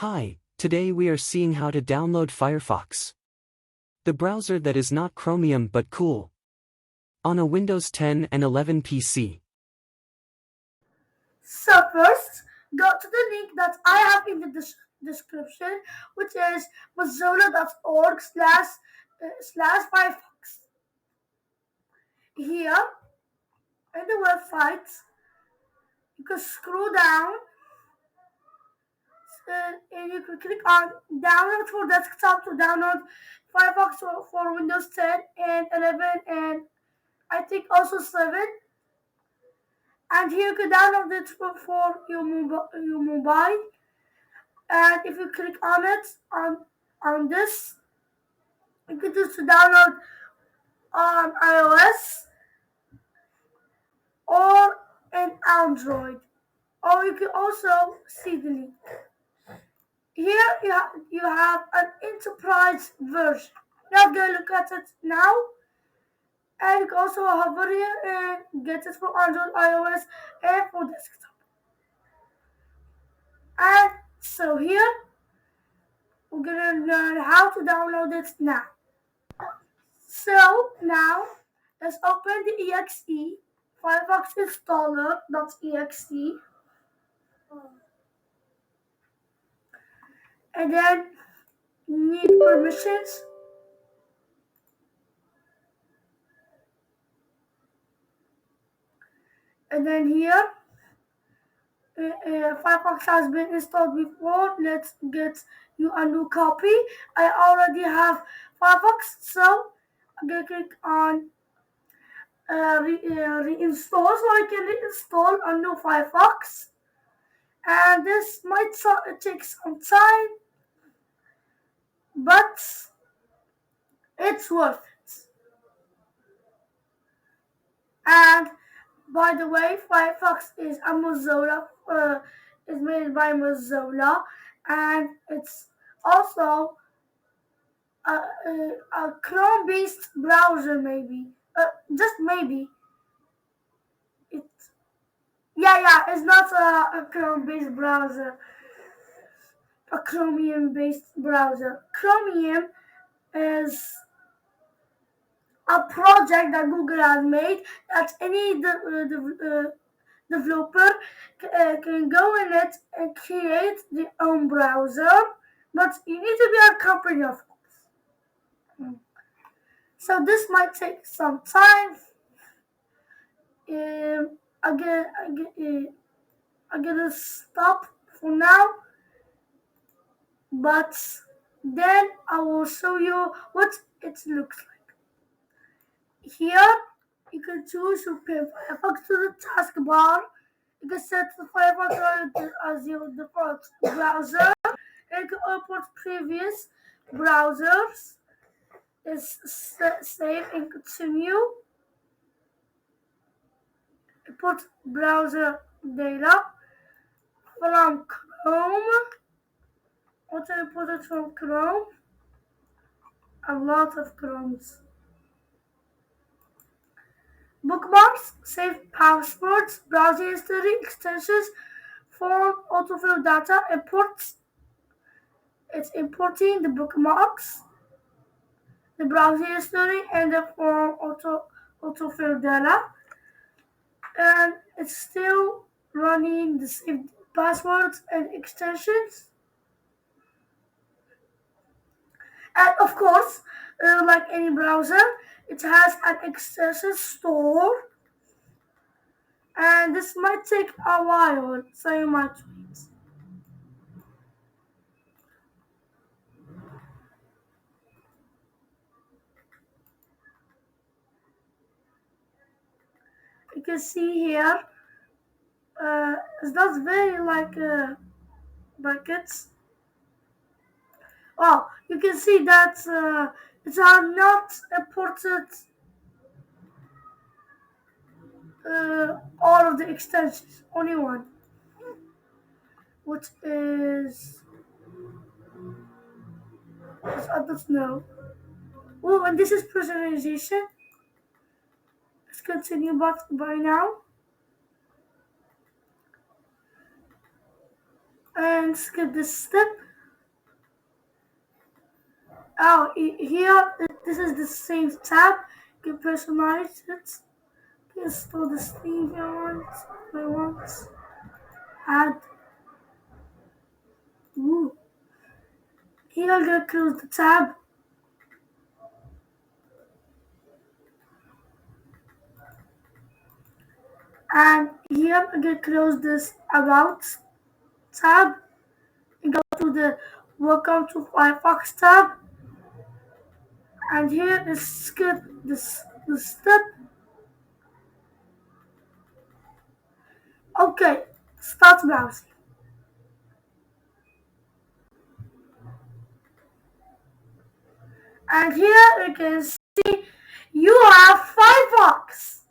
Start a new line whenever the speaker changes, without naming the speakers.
Hi, today we are seeing how to download Firefox, the browser that is not Chromium but cool, on a Windows 10 and 11 PC.
So first, go to the link that I have in the description, which is mozilla.org/slash Firefox. Here, in the website, you can scroll down and you can click on download for desktop to download Firefox for Windows 10 and 11 and I think also 7. And here you can download it for your mobile. And if you click on it on this, you can just download on iOS or in Android. Or you can also see the link. Here you have an enterprise version. Now go look at it now. And you can also hover here and get it for Android, iOS, and for desktop. And so here we're gonna learn how to download it now. So now let's open the exe Firefox installer.exe and then you need permissions and then here Firefox has been installed before. Let's get you a new copy. I already have Firefox, so I'm gonna click on reinstall so I can reinstall a new Firefox. And this might take some time, but it's worth it. And by the way, Firefox is a Mozilla, is made by Mozilla, and it's also a Chrome-based browser, maybe. Just maybe. It's it's not a Chrome-based browser. A Chromium-based browser. Chromium is a project that Google has made that any developer can go in it and create their own browser, but you need to be a company, of course. So this might take some time. I'm gonna stop for now, but then I will show you what it looks like. Here, you can choose to pin Firefox to the taskbar. You can set the Firefox as your default browser. And you can open previous browsers. It's save and continue. Import browser data from Chrome. Want to import it from Chrome? A lot of Chromes. Bookmarks, save passwords, browser history, extensions, form, autofill data, imports. It's importing the bookmarks, the browser history, and the form autofill data. And it's still running the saved passwords and extensions. And of course, like any browser, it has an extension store. And this might take a while, so you might wait. You can see here, it's not very like buckets. Oh, you can see that it's not imported all of the extensions, only one, which is I don't know. Oh, and this is personalization. Let's continue by now and skip this step. Oh, here, this is the same tab. You can personalize it. Install the theme we want. Add. Ooh. Here I'm gonna close the tab. And here I'm gonna close this about tab. And go to the welcome to Firefox tab. And here is skip the step. Okay, start browsing. And here you can see you have Firefox.